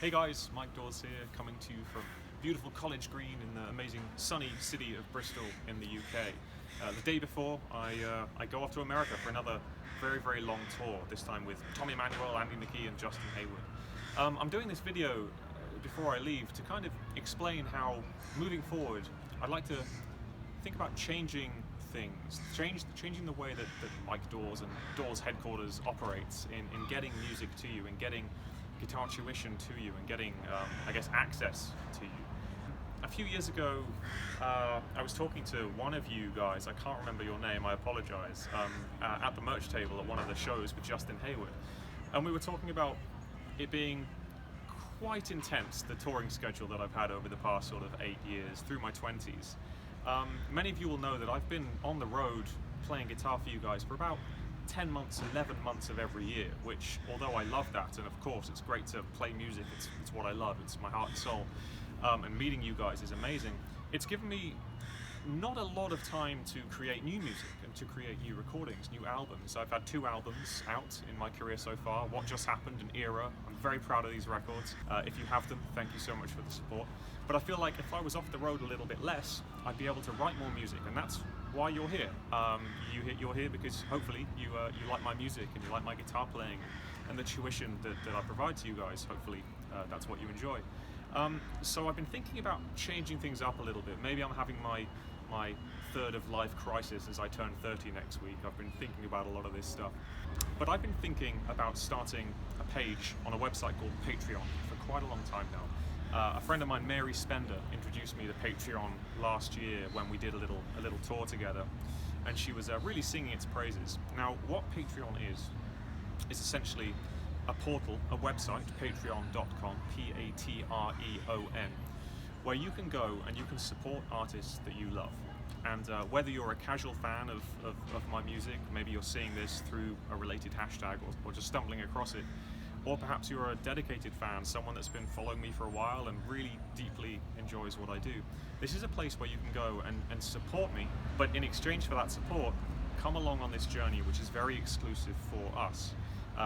Hey guys, Mike Dawes here, coming to you from beautiful College Green in the amazing sunny city of Bristol in the UK. The day before, I go off to America for another very long tour, this time with Tommy Emmanuel, Andy McKee and Justin Hayward. I'm doing this video before I leave to kind of explain how, moving forward, I'd like to think about changing things, changing the way that Mike Dawes and Dawes headquarters operates in getting music to you, and getting guitar tuition to you, and getting, I guess, access to you. A few years ago, I was talking to one of you guys, I can't remember your name, I apologize, at the merch table at one of the shows with Justin Hayward. And we were talking about it being quite intense, the touring schedule that I've had over the past sort of 8 years, through my 20s. Many of you will know that I've been on the road playing guitar for you guys for about 10 months, 11 months of every year, which, although I love that, and of course it's great to play music, it's what I love, it's my heart and soul, and meeting you guys is amazing, it's given me not a lot of time to create new music and to create new recordings, new albums. I've had 2 albums out in my career so far, What Just Happened and Era. I'm very proud of these records. If you have them, thank you so much for the support. But I feel like if I was off the road a little bit less, I'd be able to write more music, and that's why you're here. You're here because hopefully you like my music and you like my guitar playing and the tuition that I provide to you guys. Hopefully that's what you enjoy. So I've been thinking about changing things up a little bit. Maybe I'm having my third of life crisis as I turn 30 next week. I've been thinking about a lot of this stuff. But I've been thinking about starting a page on a website called Patreon for quite a long time now. A friend of mine, Mary Spender, introduced me to Patreon last year when we did a little tour together, and she was really singing its praises. Now, what Patreon is essentially a portal, a website, patreon.com, Patreon, where you can go and you can support artists that you love. And whether you're a casual fan of my music, maybe you're seeing this through a related hashtag or just stumbling across it, or perhaps you're a dedicated fan, someone that's been following me for a while and really deeply enjoys what I do. This is a place where you can go and support me, but in exchange for that support, come along on this journey, which is very exclusive for us.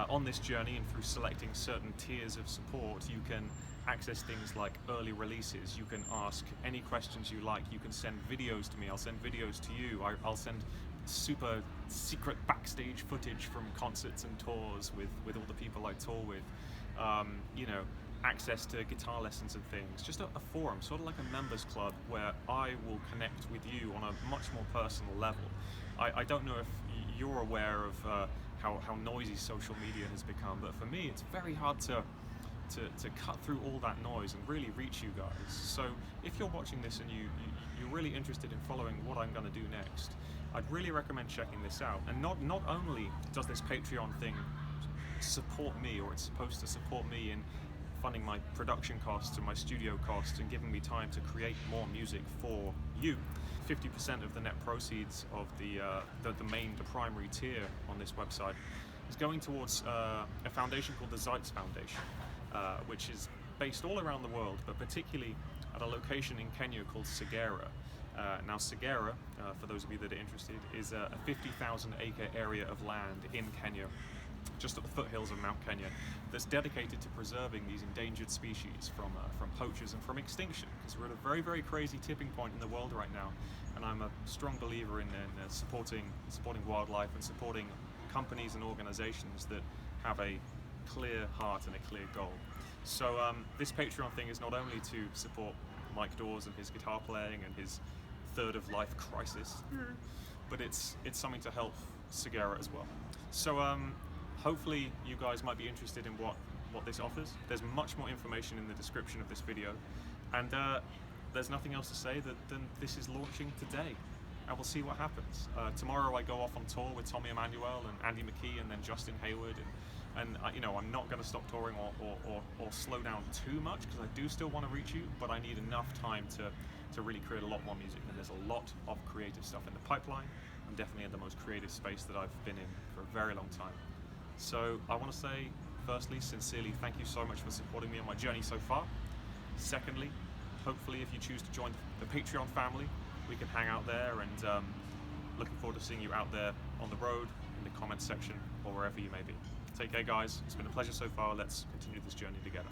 On this journey, and through selecting certain tiers of support, you can access things like early releases, you can ask any questions you like, you can send videos to me, I'll send videos to you, I'll send super secret backstage footage from concerts and tours with all the people I tour with, you know, access to guitar lessons and things, just a forum, sort of like a members club where I will connect with you on a much more personal level. I don't know if you're aware of how noisy social media has become, but for me it's very hard to cut through all that noise and really reach you guys. So if you're watching this and you're really interested in following what I'm going to do next, I'd really recommend checking this out. And not only does this Patreon thing support me, or it's supposed to support me in funding my production costs and my studio costs and giving me time to create more music for you. 50% of the net proceeds of the primary tier on this website is going towards a foundation called the Zeitz Foundation, which is based all around the world, but particularly at a location in Kenya called Segera. Now Segera, for those of you that are interested, is a 50,000 acre area of land in Kenya, just at the foothills of Mount Kenya, that's dedicated to preserving these endangered species from poachers and from extinction, because we're at a very crazy tipping point in the world right now, and I'm a strong believer in supporting wildlife and supporting companies and organizations that have a clear heart and a clear goal. So this Patreon thing is not only to support Mike Dawes and his guitar playing and his third of life crisis, but it's something to help Segera as well. So hopefully you guys might be interested in what this offers. There's much more information in the description of this video, and there's nothing else to say than this is launching today, and we'll see what happens. Tomorrow I go off on tour with Tommy Emmanuel and Andy McKee and then Justin Hayward, and you know, I'm not going to stop touring or slow down too much, because I do still want to reach you, but I need enough time to really create a lot more music, and there's a lot of creative stuff in the pipeline. I'm definitely in the most creative space that I've been in for a very long time. So I want to say, firstly, sincerely, thank you so much for supporting me on my journey so far. Secondly, hopefully if you choose to join the Patreon family, we can hang out there, and looking forward to seeing you out there on the road, in the comments section, or wherever you may be. Take care guys, it's been a pleasure so far, let's continue this journey together.